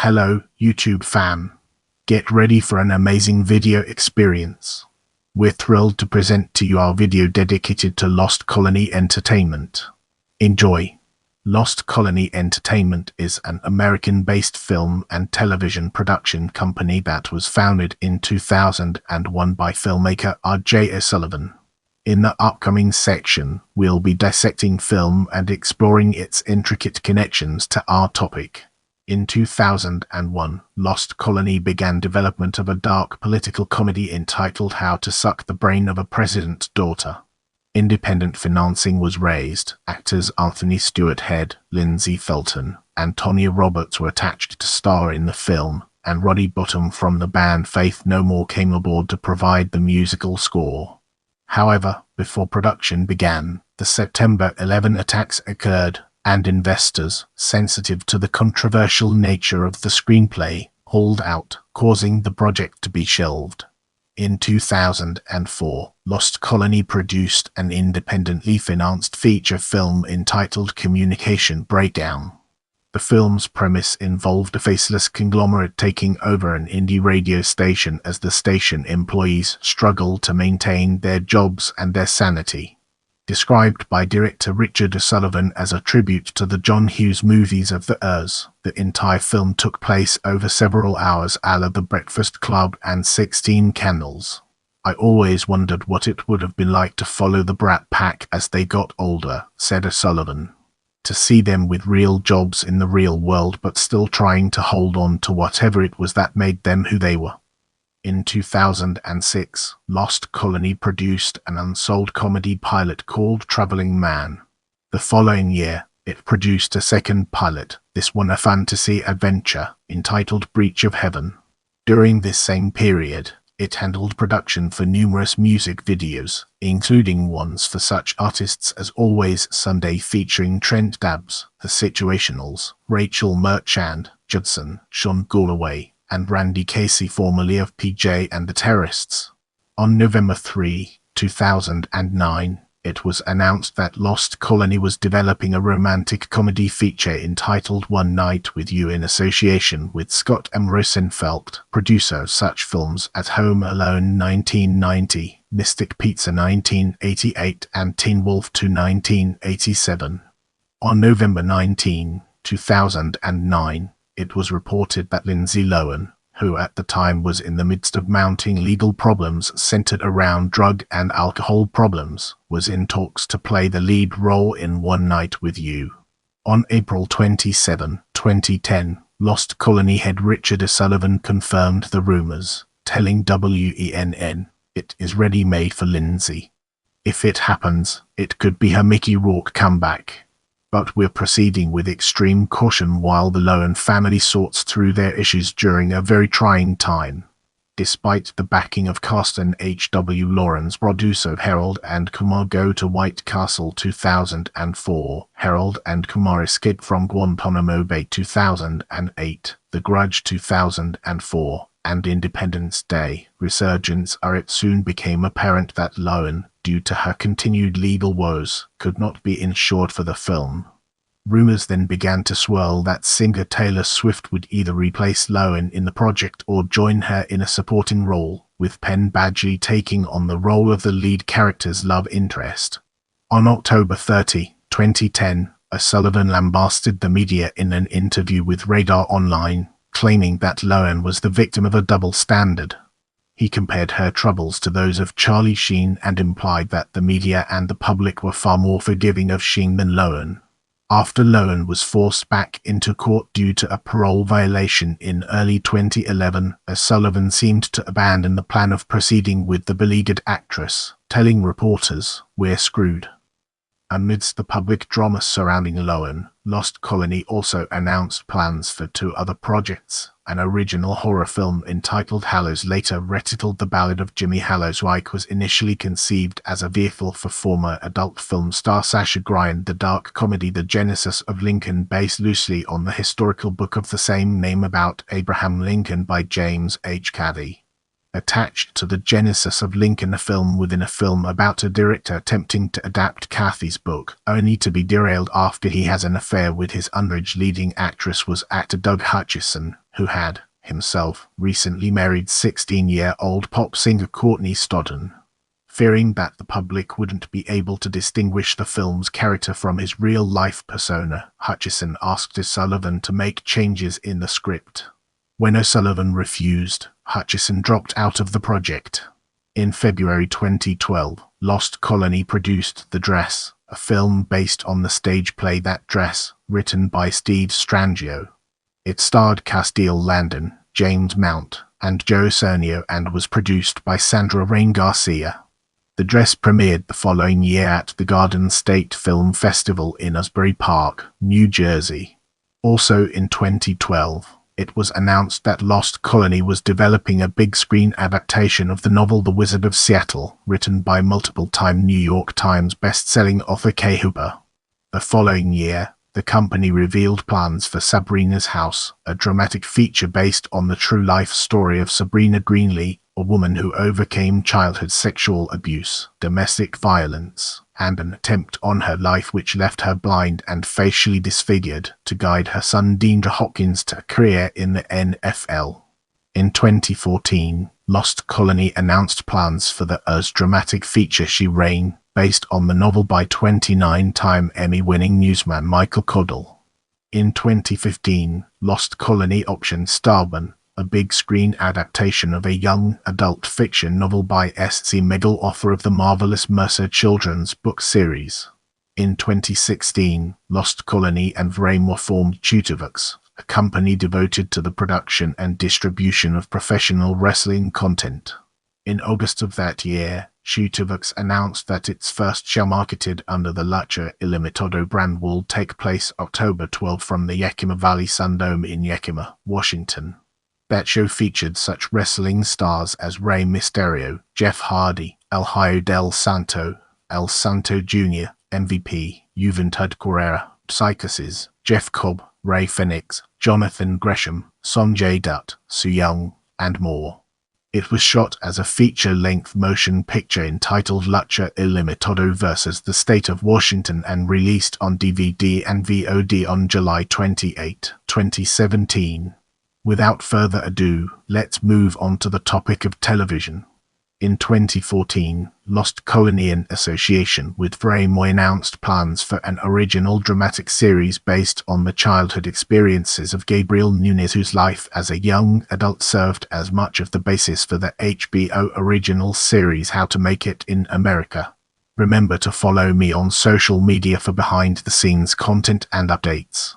Hello, YouTube fam. Get ready for an amazing video experience. We're thrilled to present to you our video dedicated to Lost Colony Entertainment. Enjoy. Lost Colony Entertainment is an American-based film and television production company that was founded in 2001 by filmmaker R.J. Sullivan. In the upcoming section, we'll be dissecting film and exploring its intricate connections to our topic. In 2001, Lost Colony began development of a dark political comedy entitled How to Suck the Brain of a President's Daughter. Independent financing was raised. Actors Anthony Stewart Head, Lindsay Felton, and Tonya Roberts were attached to star in the film, and Roddy Bottum from the band Faith No More came aboard to provide the musical score. However, before production began, the September 11 attacks occurred, and investors, sensitive to the controversial nature of the screenplay, hauled out, causing the project to be shelved. In 2004, Lost Colony produced an independently financed feature film entitled Communication Breakdown. The film's premise involved a faceless conglomerate taking over an indie radio station as the station employees struggled to maintain their jobs and their sanity. Described by director Richard Sullivan as a tribute to the John Hughes movies of the Urs, the entire film took place over several hours a la The Breakfast Club and 16 Candles. I always wondered what it would have been like to follow the Brat Pack as they got older, said Sullivan. To see them with real jobs in the real world but still trying to hold on to whatever it was that made them who they were. In 2006, Lost Colony produced an unsold comedy pilot called Traveling Man. The following year, it produced a second pilot, this one a fantasy adventure, entitled Breach of Heaven. During this same period, it handled production for numerous music videos, including ones for such artists as Always Sunday featuring Trent Dabbs, The Situationals, Rachel Merchant, Judson, Sean Galloway, and Randy Casey, formerly of PJ and the Terrorists. On November 3, 2009, it was announced that Lost Colony was developing a romantic comedy feature entitled One Night with You in association with Scott M. Rosenfeld, producer of such films as Home Alone 1990, Mystic Pizza 1988, and Teen Wolf 2 1987. On November 19, 2009, it was reported that Lindsay Lohan, who at the time was in the midst of mounting legal problems centered around drug and alcohol problems, was in talks to play the lead role in One Night with You. On April 27, 2010, Lost Colony head Richard Sullivan confirmed the rumors, telling WENN, "It is ready-made for Lindsay. If it happens, it could be her Mickey Rourke comeback. But we're proceeding with extreme caution while the Lohan family sorts through their issues during a very trying time." Despite the backing of cast and H.W. Lawrence, producer Harold and Kumar Go to White Castle 2004, Harold and Kumar escaped from Guantanamo Bay 2008, The Grudge 2004, and Independence Day: Resurgence. It soon became apparent that Lohan, due to her continued legal woes, could not be insured for the film. Rumors then began to swirl that singer Taylor Swift would either replace Lohan in the project or join her in a supporting role, with Penn Badgley taking on the role of the lead character's love interest. On October 30, 2010, Sullivan lambasted the media in an interview with Radar Online, claiming that Lohan was the victim of a double standard. He compared her troubles to those of Charlie Sheen and implied that the media and the public were far more forgiving of Sheen than Lohan. After Lohan was forced back into court due to a parole violation in early 2011, Sullivan seemed to abandon the plan of proceeding with the beleaguered actress, telling reporters, "We're screwed." Amidst the public drama surrounding Lohan, Lost Colony also announced plans for two other projects. An original horror film entitled Hallows, later retitled The Ballad of Jimmy Hallowswike, was initially conceived as a vehicle for former adult film star Sacha Grien. The dark comedy The Genesis of Lincoln, based loosely on the historical book of the same name about Abraham Lincoln by James H. Cady. Attached to The Genesis of Lincoln, a film within a film about a director attempting to adapt Cathy's book, only to be derailed after he has an affair with his underage leading actress, was actor Doug Hutchison, who had, himself, recently married 16-year-old pop singer Courtney Stodden. Fearing that the public wouldn't be able to distinguish the film's character from his real-life persona, Hutchison asked O'Sullivan to make changes in the script. When O'Sullivan refused, Hutchison dropped out of the project. In February 2012, Lost Colony produced The Dress, a film based on the stage play That Dress, written by Steve Strangio. It starred Castile Landon, James Mount, and Joe Cernio and was produced by Sandra Rain Garcia. The Dress premiered the following year at the Garden State Film Festival in Asbury Park, New Jersey. Also in 2012, it was announced that Lost Colony was developing a big-screen adaptation of the novel The Wizard of Seattle, written by multiple-time New York Times best-selling author Kay Hooper. The following year, the company revealed plans for Sabrina's House, a dramatic feature based on the true-life story of Sabrina Greenlee, a woman who overcame childhood sexual abuse, domestic violence, and an attempt on her life which left her blind and facially disfigured, to guide her son DeAndre Hopkins to a career in the NFL. In 2014, Lost Colony announced plans for the Us dramatic feature She Rain, based on the novel by 29-time Emmy-winning newsman Michael Caudill. In 2015, Lost Colony optioned Starburn, a big-screen adaptation of a young adult fiction novel by S.C. Megal, author of the Marvelous Mercer children's book series. In 2016, Lost Colony and Vraimore formed Tutorvox, a company devoted to the production and distribution of professional wrestling content. In August of that year, Tutorvox announced that its first show marketed under the Lucha Ilimitado brand will take place October 12 from the Yakima Valley Sundome in Yakima, Washington. That show featured such wrestling stars as Rey Mysterio, Jeff Hardy, El Hijo del Santo, El Santo Jr., MVP, Juventud Guerrera, Psychosis, Jeff Cobb, Ray Phoenix, Jonathan Gresham, Sonjay Dutt, Su Yung, and more. It was shot as a feature-length motion picture entitled Lucha Ilimitado vs. the State of Washington and released on DVD and VOD on July 28, 2017. Without further ado, let's move on to the topic of television. In 2014, Lost Colony in association with Vraimore announced plans for an original dramatic series based on the childhood experiences of Gabriel Nunes, whose life as a young adult served as much of the basis for the HBO original series How to Make It in America. Remember to follow me on social media for behind-the-scenes content and updates.